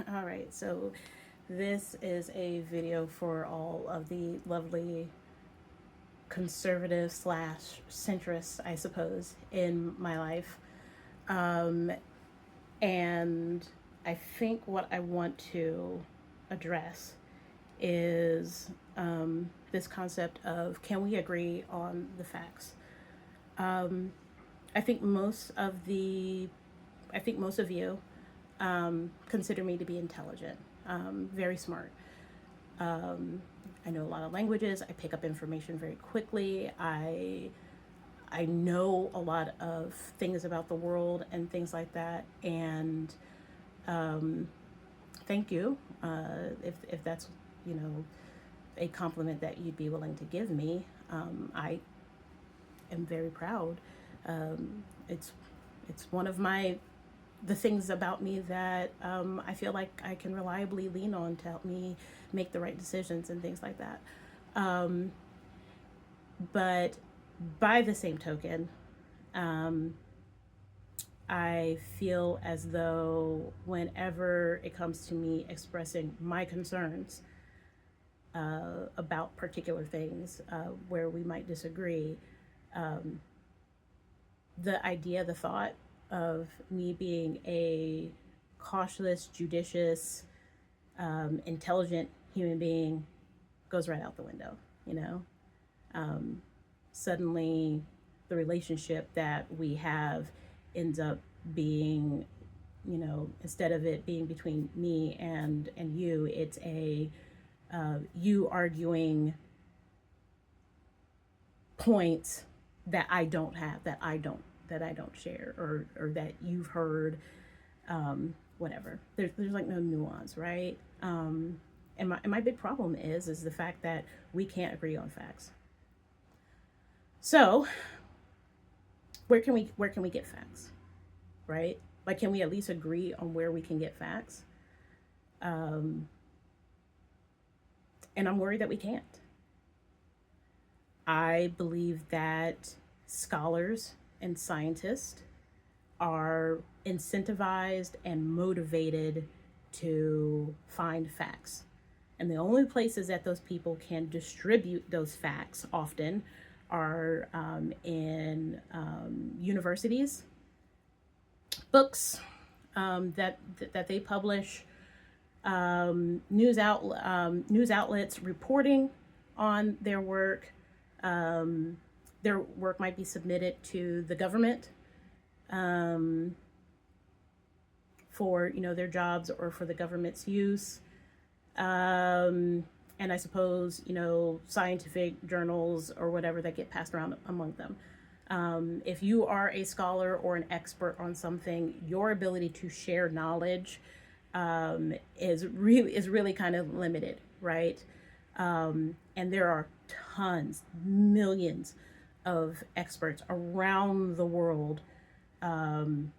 All right, so this is a video for all of the lovely conservative slash centrists, I suppose, in my life. Um, and I think what I want to address is this concept of, can we agree on the facts? Um, I think most of the, I think most of you consider me to be intelligent, very smart. Um, I know a lot of languages. I pick up information very quickly. I know a lot of things about the world and things like that. And um, thank you, if that's you know a compliment that you'd be willing to give me. I am very proud. It's one of my the things about me that I feel like I can reliably lean on to help me make the right decisions and things like that. Um, but by the same token, um, I feel as though whenever it comes to me expressing my concerns about particular things where we might disagree, um, the idea, the thought of me being a cautious, judicious, intelligent human being goes right out the window, you know? Um, Suddenly, the relationship that we have ends up being, instead of it being between me and you, it's a you arguing points that I don't have, that I don't share, or that you've heard, whatever. There's like no nuance, right? And my big problem is the fact that we can't agree on facts. So where can we get facts, right? Like, can we at least agree on where we can get facts? Um, and I'm worried that we can't. I believe that scholars and scientists are incentivized and motivated to find facts. And the only places that those people can distribute those facts often are in universities, books that they publish, news outlets reporting on their work. Their work might be submitted to the government um, for their jobs or for the government's use. Um, and I suppose scientific journals or whatever that get passed around among them. If you are a scholar or an expert on something, your ability to share knowledge is really kind of limited, right? And there are tons, millions of experts around the world um,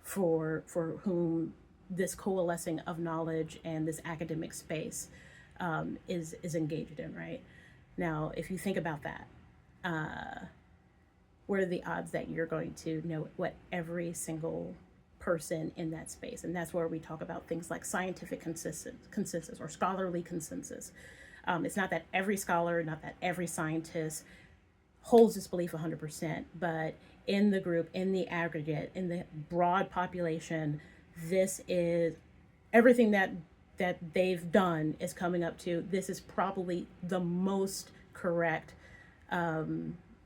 for whom this coalescing of knowledge and this academic space is engaged in, right? Now, if you think about that, uh, what are the odds that you're going to know what every single person in that space? And that's where we talk about things like scientific consensus or scholarly consensus. It's not that every scholar, not that every scientist holds this belief 100%, but in the group, in the aggregate, in the broad population, this is everything that they've done is coming up to this is probably the most correct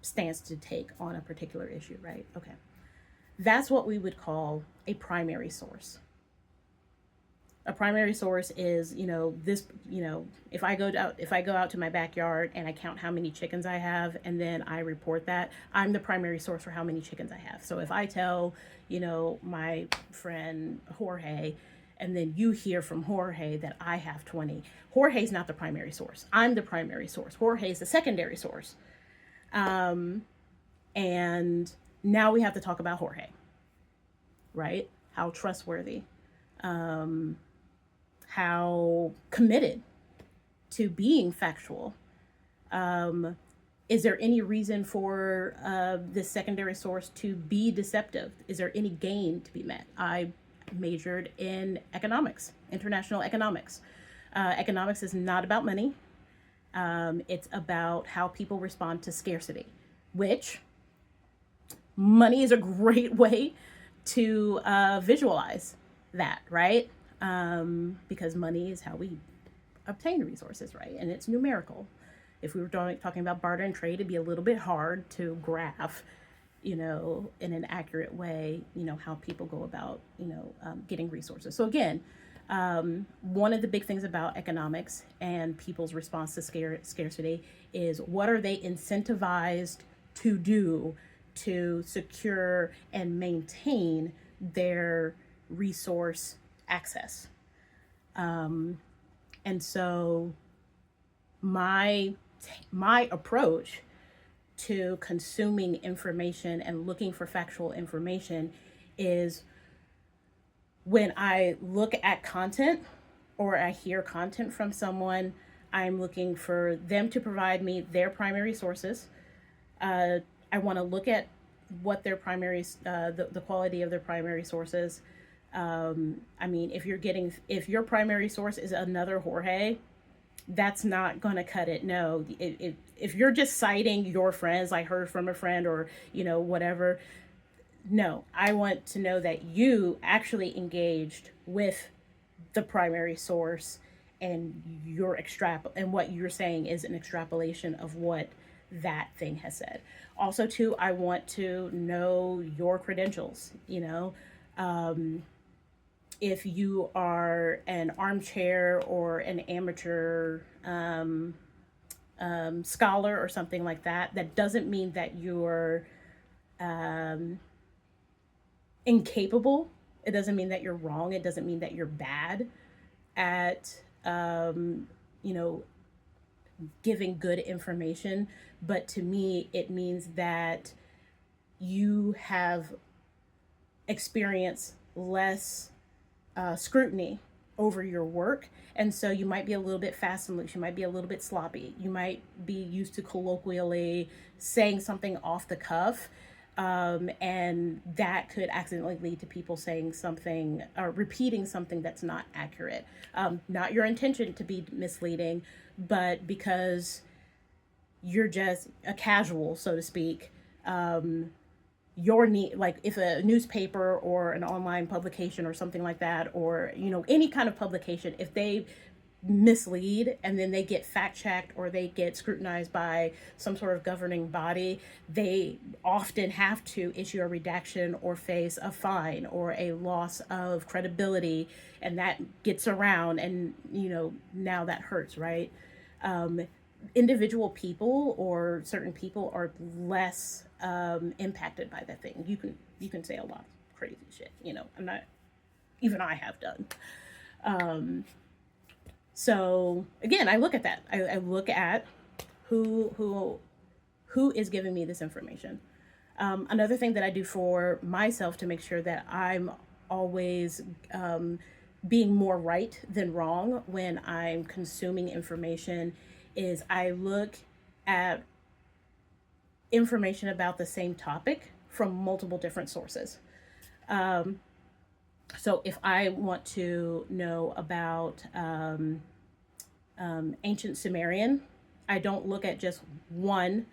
stance to take on a particular issue, right? Okay. That's what we would call a primary source. A primary source is, this, if I go out to my backyard and I count how many chickens I have and then I report that, I'm the primary source for how many chickens I have. So if I tell, my friend Jorge, and then you hear from Jorge that I have 20, Jorge's not the primary source. I'm the primary source. Jorge's the secondary source. Um, and now we have to talk about Jorge, right? How trustworthy, um, how committed to being factual. Um, is there any reason for this secondary source to be deceptive? Is there any gain to be met? majored in economics, international economics. Economics is not about money. It's about how people respond to scarcity, which money is a great way to visualize that, right? Because money is how we obtain resources, right? And it's numerical. If we were talking about barter and trade, it'd be a little bit hard to graph, in an accurate way, how people go about, getting resources. So again, one of the big things about economics and people's response to scarcity is what are they incentivized to do to secure and maintain their resource access. And so my approach to consuming information and looking for factual information is when I look at content or I hear content from someone, I'm looking for them to provide me their primary sources. I want to look at what their primary, the quality of their primary sources. If your primary source is another Jorge, that's not going to cut it. No, if you're just citing your friends, I heard from a friend or, whatever. No, I want to know that you actually engaged with the primary source and and what you're saying is an extrapolation of what that thing has said. Also, too, I want to know your credentials, if you are an armchair or an amateur scholar or something like that, that doesn't mean that you're incapable. It doesn't mean that you're wrong. It doesn't mean that you're bad at, giving good information. But to me, it means that you have experienced less scrutiny over your work. And so you might be a little bit fast and loose. You might be a little bit sloppy. You might be used to colloquially saying something off the cuff. And that could accidentally lead to people saying something or repeating something that's not accurate. Not your intention to be misleading, but because you're just a casual, so to speak, your need, like if a newspaper or an online publication or something like that, or, any kind of publication, if they mislead and then they get fact checked or they get scrutinized by some sort of governing body, they often have to issue a redaction or face a fine or a loss of credibility, and that gets around, and now that hurts, right? Individual people or certain people are less impacted by that thing. You can say a lot of crazy shit, I have done. So again, I look at that. I look at who is giving me this information. Another thing that I do for myself to make sure that I'm always being more right than wrong when I'm consuming information is I look at information about the same topic from multiple different sources. So if I want to know about ancient Sumerian, I don't look at just one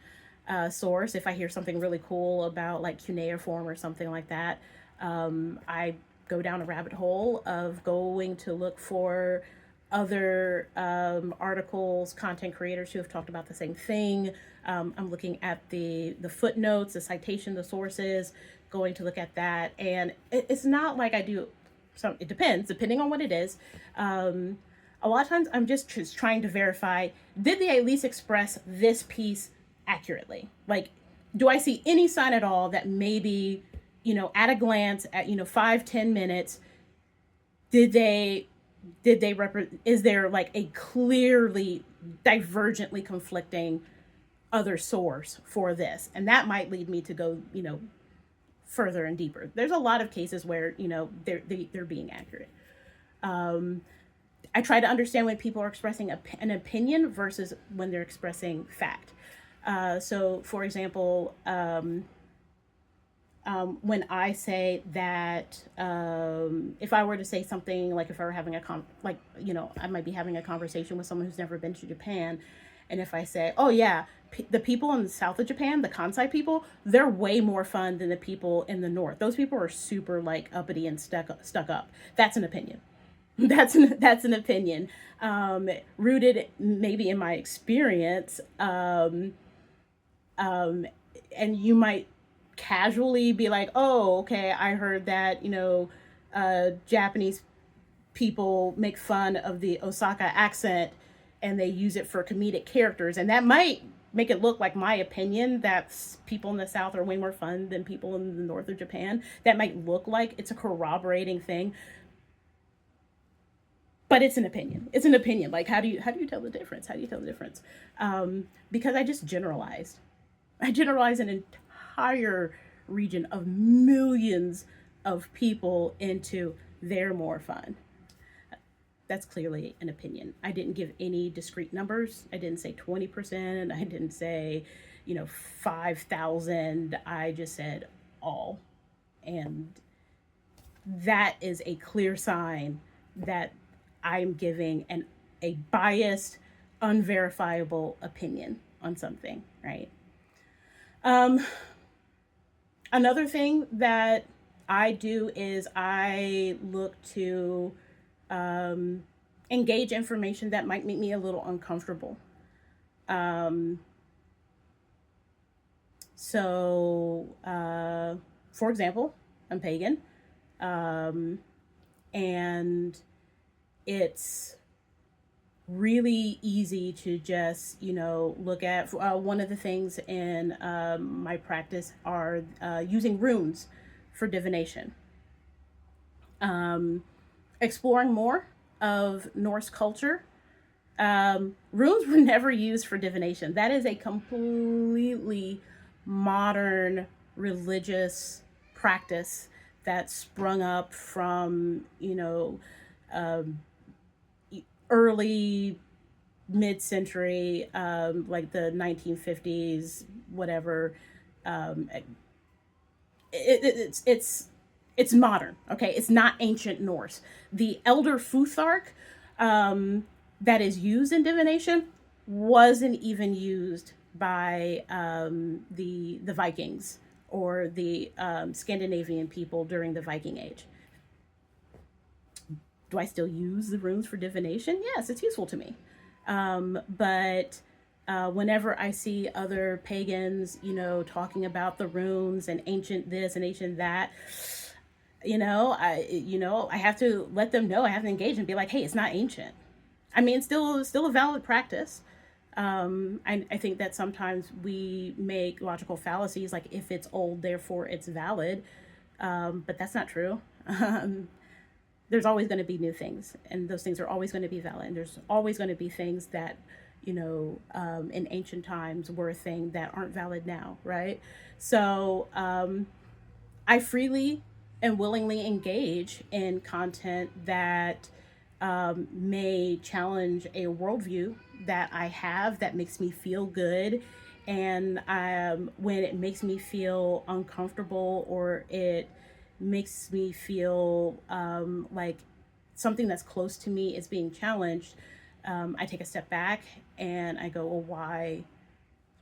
source. If I hear something really cool about like cuneiform or something like that, I go down a rabbit hole of going to look for other articles, content creators who have talked about the same thing. I'm looking at the footnotes, the citation, the sources, going to look at that. And it's not like I do some, it depends, depending on what it is. A lot of times I'm just trying to verify, did they at least express this piece accurately? Like, do I see any sign at all that maybe, at a glance, at, 5-10 minutes, is there like a clearly divergently conflicting other source for this? And that might lead me to go, further and deeper. There's a lot of cases where, they're being accurate. I try to understand when people are expressing an opinion versus when they're expressing fact. So for example, when I say that, if I were to say something like, if I were having I might be having a conversation with someone who's never been to Japan, and if I say, oh yeah, the people in the south of Japan, the Kansai people, they're way more fun than the people in the north. Those people are super like uppity and stuck up. That's an opinion. That's an opinion, rooted maybe in my experience, and you might casually be like, oh, okay, I heard that, Japanese people make fun of the Osaka accent and they use it for comedic characters. And that might make it look like my opinion that people in the South are way more fun than people in the north of Japan. That might look like it's a corroborating thing. But it's an opinion. It's an opinion. Like, how do you tell the difference? How do you tell the difference? Because I just generalized. I generalized an entire region of millions of people into they're more fun. That's clearly an opinion. I didn't give any discrete numbers. I didn't say 20%. I didn't say, 5,000. I just said all. And that is a clear sign that I'm giving a biased, unverifiable opinion on something, right? Another thing that I do is I look to engage information that might make me a little uncomfortable. For example, I'm pagan, and it's really easy to just look at one of the things in my practice are using runes for divination, exploring more of Norse culture. Runes were never used for divination. That is a completely modern religious practice that sprung up from early mid-century, like the 1950s, whatever. It's modern. Okay, it's not ancient Norse. The Elder Futhark, that is used in divination wasn't even used by the Vikings or the Scandinavian people during the Viking Age. Do I still use the runes for divination? Yes, it's useful to me. But whenever I see other pagans, talking about the runes and ancient this and ancient that, I have to let them know. I have to engage and be like, hey, it's not ancient. I mean, it's still a valid practice. I think that sometimes we make logical fallacies, like if it's old, therefore it's valid. But that's not true. There's always going to be new things, and those things are always going to be valid. And there's always going to be things that, in ancient times were a thing that aren't valid now, right? So I freely and willingly engage in content that may challenge a worldview that I have that makes me feel good. And when it makes me feel uncomfortable or it makes me feel like something that's close to me is being challenged, I take a step back and I go, well, why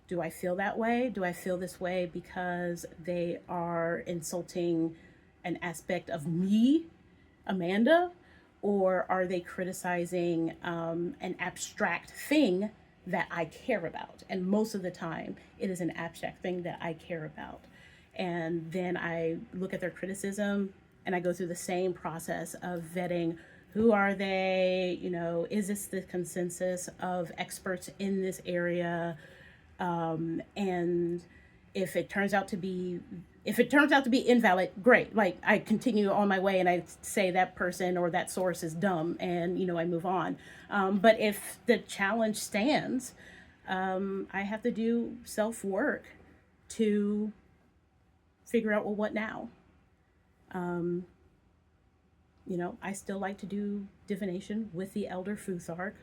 do I feel that way? Do I feel this way because they are insulting an aspect of me, Amanda? Or are they criticizing an abstract thing that I care about? And most of the time, it is an abstract thing that I care about. And then I look at their criticism and I go through the same process of vetting. Who are they? Is this the consensus of experts in this area? And if it turns out to be invalid, great. Like, I continue on my way and I say that person or that source is dumb and, I move on. But if the challenge stands, I have to do self-work to figure out, well, what now? I still like to do divination with the Elder Futhark.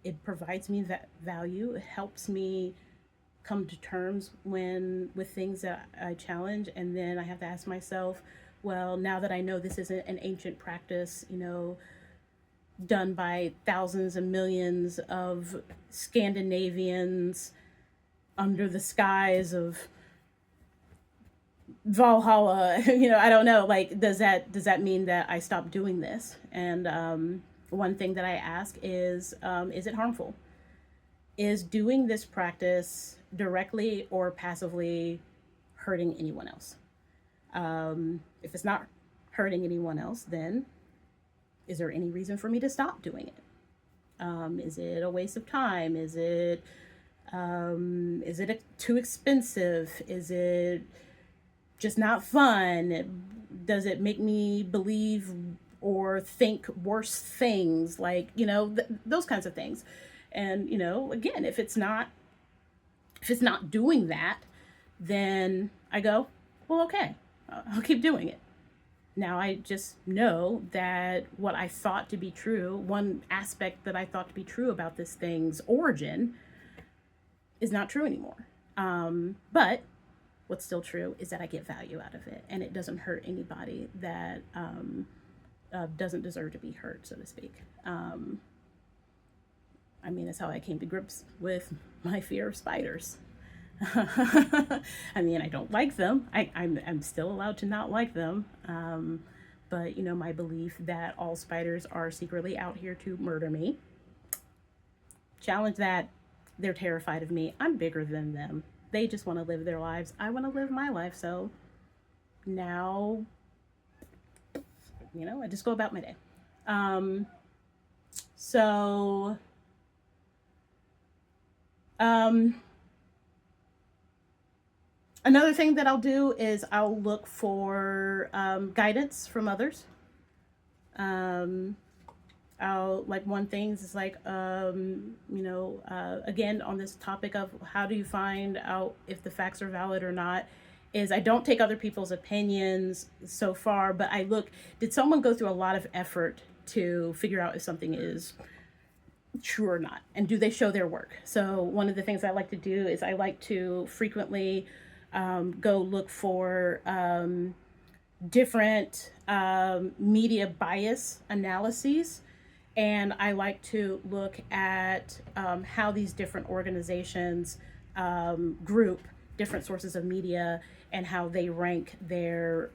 It provides me that value. It helps me come to terms with things that I challenge, and then I have to ask myself, well, now that I know this isn't an ancient practice, done by thousands and millions of Scandinavians under the skies of Valhalla, I don't know. Like, does that mean that I stop doing this? And one thing that I ask is it harmful? Is doing this practice directly or passively hurting anyone else? If it's not hurting anyone else, then is there any reason for me to stop doing it? Is it a waste of time? Is it too expensive? Is it just not fun? Does it make me believe or think worse things? Like, those kinds of things. And, again, if it's not doing that, then I go, well, okay, I'll keep doing it. Now I just know that what I thought to be true, one aspect that I thought to be true about this thing's origin, is not true anymore. But what's still true is that I get value out of it, and it doesn't hurt anybody that doesn't deserve to be hurt, so to speak. That's how I came to grips with my fear of spiders. I don't like them. I'm still allowed to not like them. But, my belief that all spiders are secretly out here to murder me. Challenge that. They're terrified of me. I'm bigger than them. They just want to live their lives. I want to live my life. So now, I just go about my day. Another thing that I'll do is I'll look for guidance from others. One thing is like, again, on this topic of how do you find out if the facts are valid or not, is I don't take other people's opinions so far, but I look, did someone go through a lot of effort to figure out if something is true or not? And do they show their work? So one of the things I like to do is I like to frequently go look for different media bias analyses. And I like to look at how these different organizations group different sources of media and how they rank their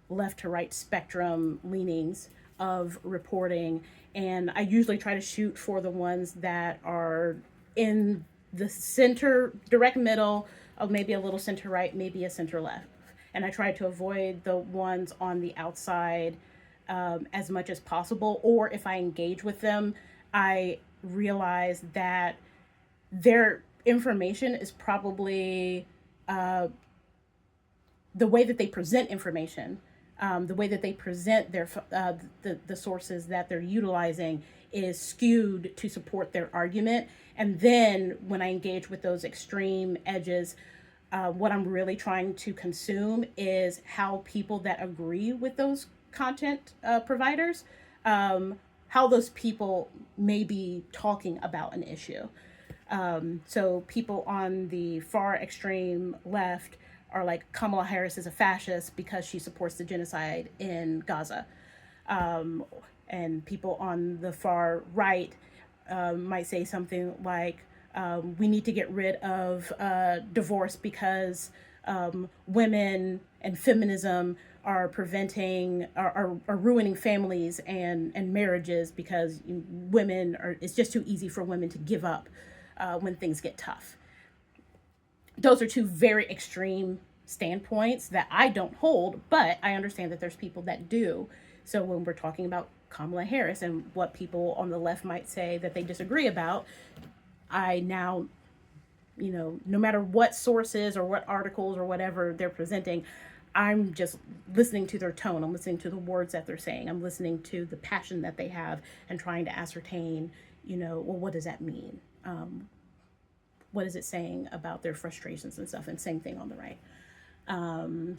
left to right spectrum leanings of reporting. And I usually try to shoot for the ones that are in the center, direct middle, of maybe a little center right, maybe a center left. And I try to avoid the ones on the outside as much as possible. Or if I engage with them, I realize that their information is probably the way that they present information, the way that they present their the sources that they're utilizing is skewed to support their argument. And then when I engage with those extreme edges, what I'm really trying to consume is how people that agree with those content providers, how those people may be talking about an issue. So people on the far extreme left are like, Kamala Harris is a fascist because she supports the genocide in Gaza. And people on the far right might say something like, we need to get rid of divorce because women and feminism are ruining families and marriages because it's just too easy for women to give up when things get tough. Those are two very extreme standpoints that I don't hold, but I understand that there's people that do. So when we're talking about Kamala Harris and what people on the left might say that they disagree about, I now, no matter what sources or what articles or whatever they're presenting, I'm just listening to their tone. I'm listening to the words that they're saying. I'm listening to the passion that they have and trying to ascertain, well, what does that mean? What is it saying about their frustrations and stuff? And same thing on the right.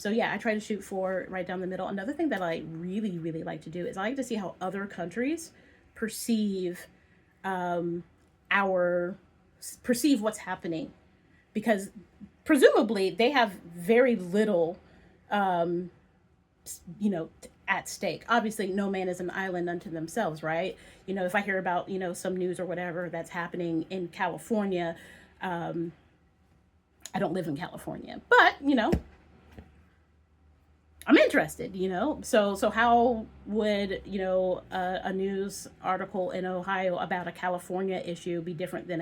So yeah, I try to shoot for right down the middle. Another thing that I really, really like to do is I like to see how other countries perceive what's happening because presumably they have very little, um, at stake. Obviously, no man is an island unto themselves, right? If I hear about, some news or whatever that's happening in California, um, I don't live in California, but, I'm interested, So how would, a news article in Ohio about a California issue be different than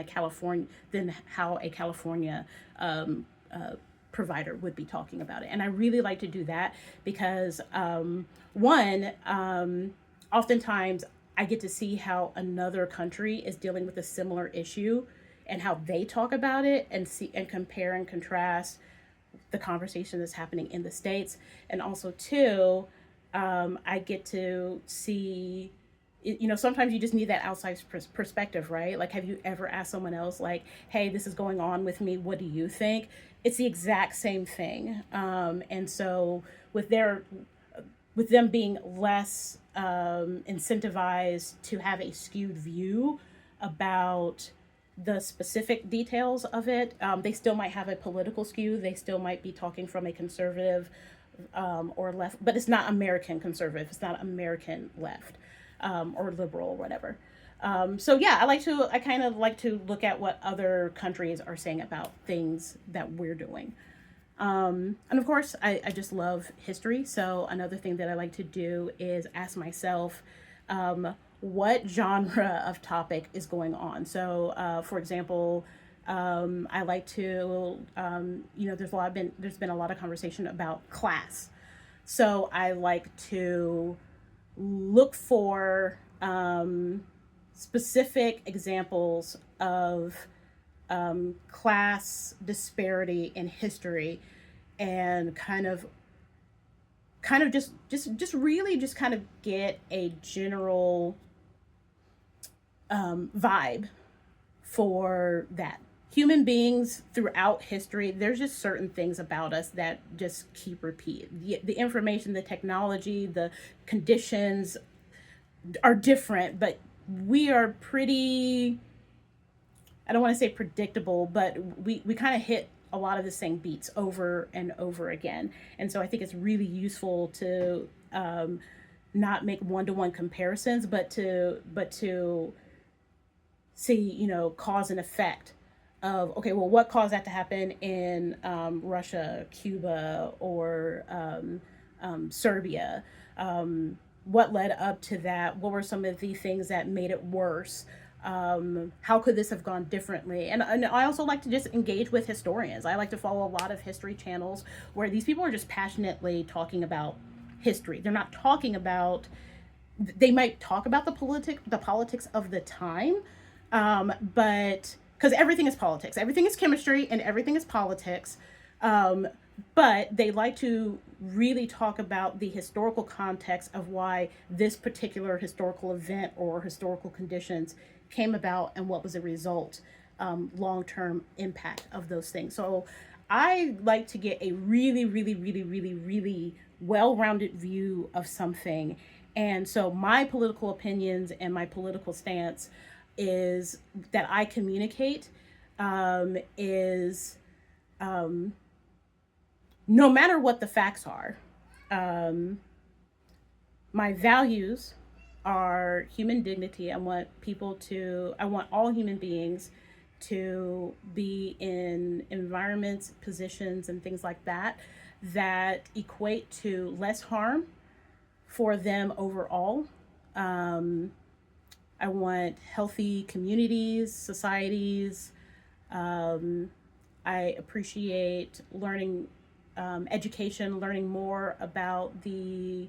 how a California um, uh, provider would be talking about it? And I really like to do that because, one, oftentimes I get to see how another country is dealing with a similar issue and how they talk about it, and see and compare and contrast the conversation that's happening in the States. And also, too, I get to see, sometimes you just need that outside perspective, right? Like, have you ever asked someone else, like, hey, this is going on with me, what do you think? It's the exact same thing. And so with them being less incentivized to have a skewed view about the specific details of it. They still might have a political skew. They still might be talking from a conservative or left, but it's not American conservative. It's not American left or liberal or whatever. So yeah, I kind of like to look at what other countries are saying about things that we're doing. And of course, I just love history. So another thing that I like to do is ask myself, what genre of topic is going on. So, for example, I like to, there's been a lot of conversation about class. So I like to look for specific examples of class disparity in history, and kind of just really just kind of get a general vibe for that. Human beings throughout history, there's just certain things about us that just keep repeating. The information, the technology, the conditions are different, but we are pretty, I don't want to say predictable, but we kind of hit a lot of the same beats over and over again. And so I think it's really useful to not make one-to-one comparisons, but to see, cause and effect of, okay, well, what caused that to happen in Russia, Cuba, or Serbia? What led up to that? What were some of the things that made it worse? How could this have gone differently? And I also like to just engage with historians. I like to follow a lot of history channels where these people are just passionately talking about history. They're not talking about, they might talk about the politics of the time, but because everything is politics, everything is chemistry, and everything is politics. Um, but they like to really talk about the historical context of why this particular historical event or historical conditions came about and what was the result, long-term impact of those things. So I like to get a really, really, really, really, really well-rounded view of something. And so my political opinions and my political stance is that I communicate, is no matter what the facts are, um, my values are human dignity. I want all human beings to be in environments, positions, and things like that that equate to less harm for them overall. Um, I want healthy communities, societies. Um, I appreciate learning, education, learning more about the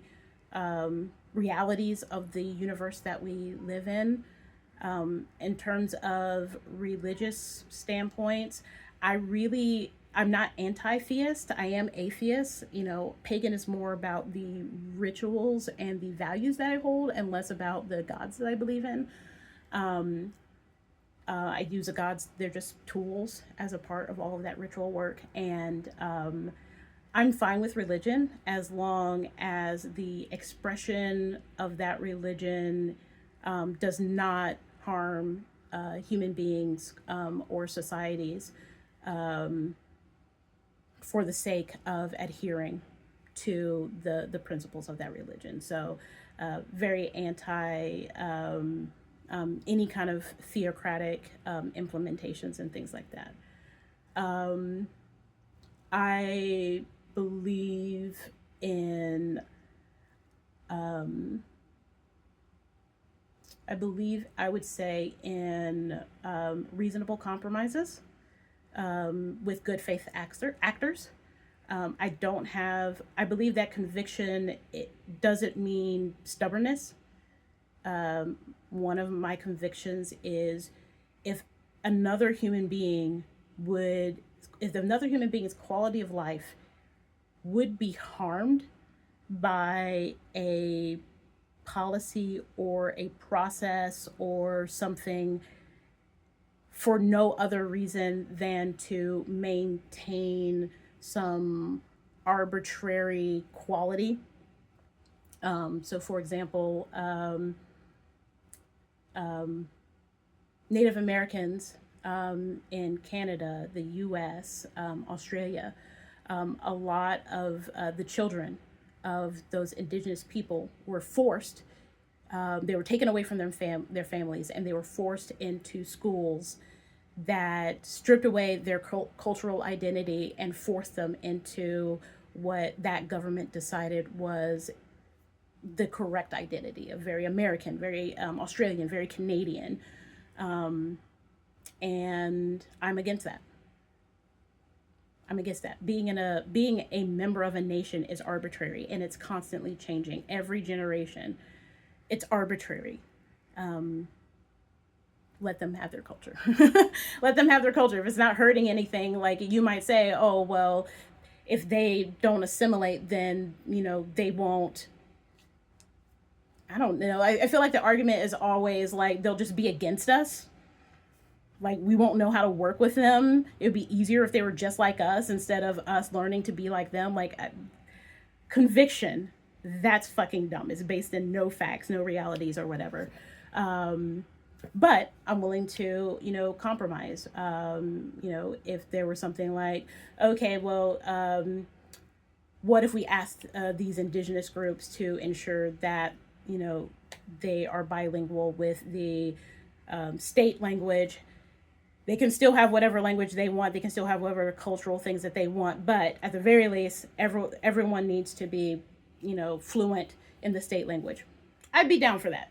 realities of the universe that we live in. In terms of religious standpoints, I'm not anti-theist. I am atheist. Pagan is more about the rituals and the values that I hold, and less about the gods that I believe in. Um, I use the gods; they're just tools as a part of all of that ritual work, and I'm fine with religion as long as the expression of that religion does not harm human beings or societies. for the sake of adhering to the principles of that religion. So very anti any kind of theocratic implementations and things like that. I believe in I would say in reasonable compromises with good faith actors. I believe that conviction, it doesn't mean stubbornness. One of my convictions is if another human being if another human being's quality of life would be harmed by a policy or a process or something for no other reason than to maintain some arbitrary quality. So, for example, Native Americans in Canada, the US, Australia, a lot of the children of those indigenous people were forced, they were taken away from their families, and they were forced into schools that stripped away their cultural identity and forced them into what that government decided was the correct identity of very American, very Australian, very Canadian. And I'm against that. Being a member of a nation is arbitrary, and it's constantly changing. Every generation, it's arbitrary. Let them have their culture. Let them have their culture. If it's not hurting anything, like you might say, oh, well, if they don't assimilate, then, they won't. I don't know. I feel like the argument is always like they'll just be against us. Like we won't know how to work with them. It would be easier if they were just like us instead of us learning to be like them. Like conviction, that's fucking dumb. It's based in no facts, no realities or whatever. But I'm willing to, compromise. If there was something like, okay, well, what if we asked these indigenous groups to ensure that, they are bilingual with the state language. They can still have whatever language they want. They can still have whatever cultural things that they want. But at the very least, everyone needs to be, fluent in the state language. I'd be down for that.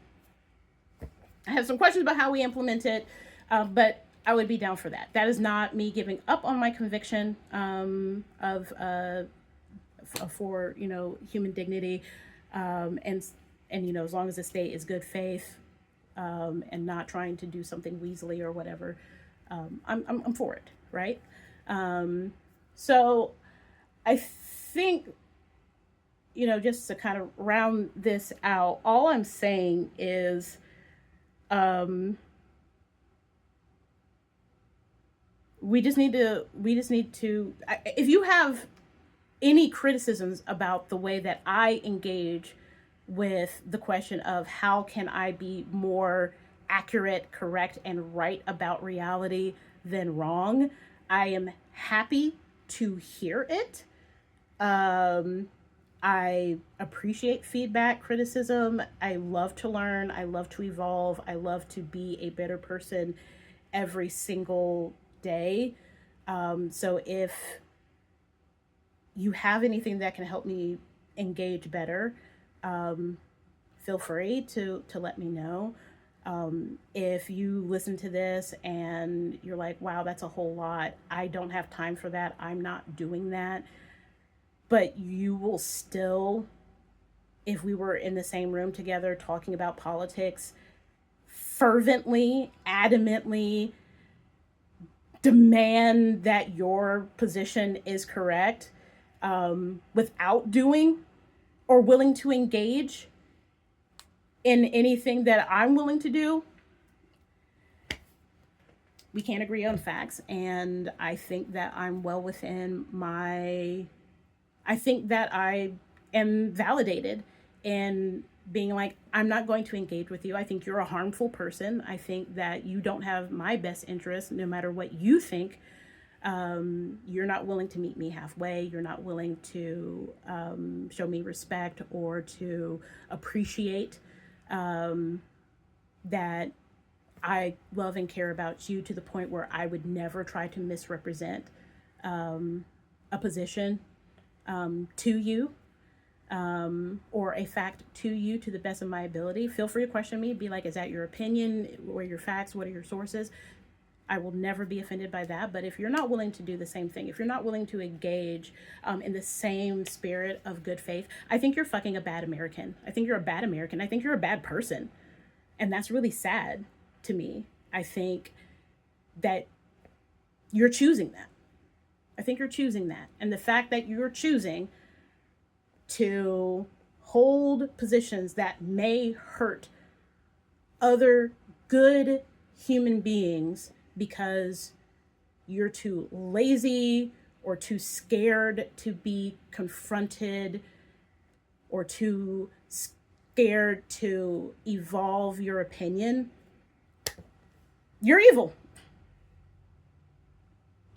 I have some questions about how we implement it, but I would be down for that. That is not me giving up on my conviction for human dignity, and as long as the state is good faith and not trying to do something weaselly or whatever, I'm for it, right? So I think, just to kind of round this out, all I'm saying is we just need to if you have any criticisms about the way that I engage with the question of how can I be more accurate, correct, and right about reality than wrong, I am happy to hear it. I appreciate feedback, criticism. I love to learn. I love to evolve. I love to be a better person every single day. So if you have anything that can help me engage better, feel free to let me know. If you listen to this and you're like, wow, that's a whole lot, I don't have time for that, I'm not doing that, but you will still, if we were in the same room together talking about politics, fervently, adamantly demand that your position is correct, without doing or willing to engage in anything that I'm willing to do, we can't agree on facts. And I think that I'm well within I think that I am validated in being like, I'm not going to engage with you. I think you're a harmful person. I think that you don't have my best interest, no matter what you think. You're not willing to meet me halfway. You're not willing to show me respect or to appreciate that I love and care about you to the point where I would never try to misrepresent a position to you or a fact to you to the best of my ability. Feel free to question me. Be like, is that your opinion? What are your facts? What are your sources? I will never be offended by that. But if you're not willing to do the same thing, if you're not willing to engage in the same spirit of good faith, I think you're fucking a bad American. I think you're a bad American. I think you're a bad person. And that's really sad to me. I think that you're choosing that. I think you're choosing that. And the fact that you're choosing to hold positions that may hurt other good human beings because you're too lazy or too scared to be confronted or too scared to evolve your opinion, you're evil.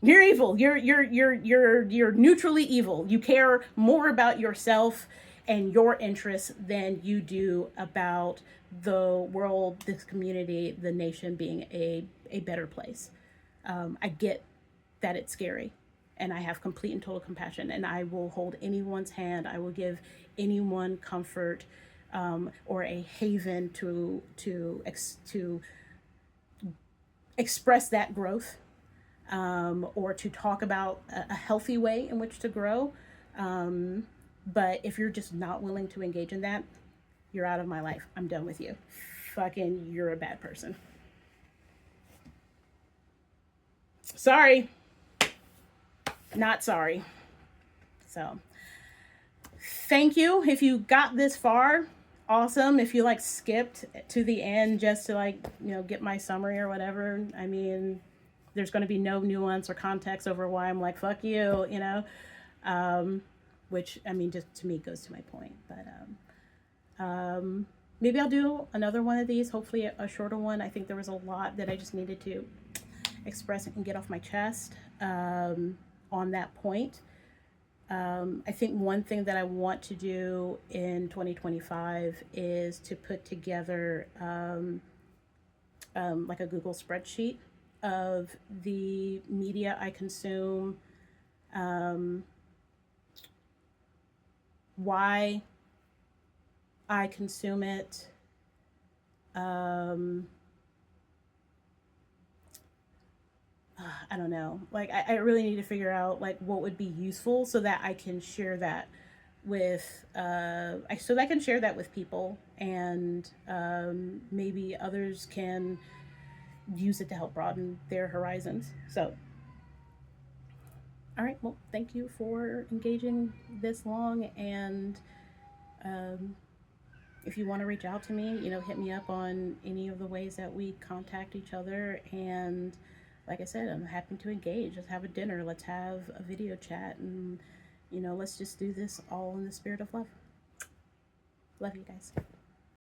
You're evil. You're neutrally evil. You care more about yourself and your interests than you do about the world, this community, the nation being a better place. I get that it's scary, and I have complete and total compassion, and I will hold anyone's hand. I will give anyone comfort or a haven to express that growth. Or to talk about a healthy way in which to grow. But if you're just not willing to engage in that, you're out of my life. I'm done with you. Fucking, you're a bad person. Sorry. Not sorry. So, thank you. If you got this far, awesome. If you like skipped to the end just to like, get my summary or whatever, I mean, there's going to be no nuance or context over why I'm like, fuck you, which, I mean, just to me goes to my point. But maybe I'll do another one of these, hopefully a shorter one. I think there was a lot that I just needed to express and get off my chest on that point. I think one thing that I want to do in 2025 is to put together like a Google spreadsheet of the media I consume, why I consume it, I don't know. Like, I really need to figure out like what would be useful so that I can share that with so that I can share that with people, and maybe others can use it to help broaden their horizons. So, all right, well, thank you for engaging this long, and if you want to reach out to me, hit me up on any of the ways that we contact each other. And like I said, I'm happy to engage. Let's have a dinner, let's have a video chat, and let's just do this all in the spirit of love. Love you guys.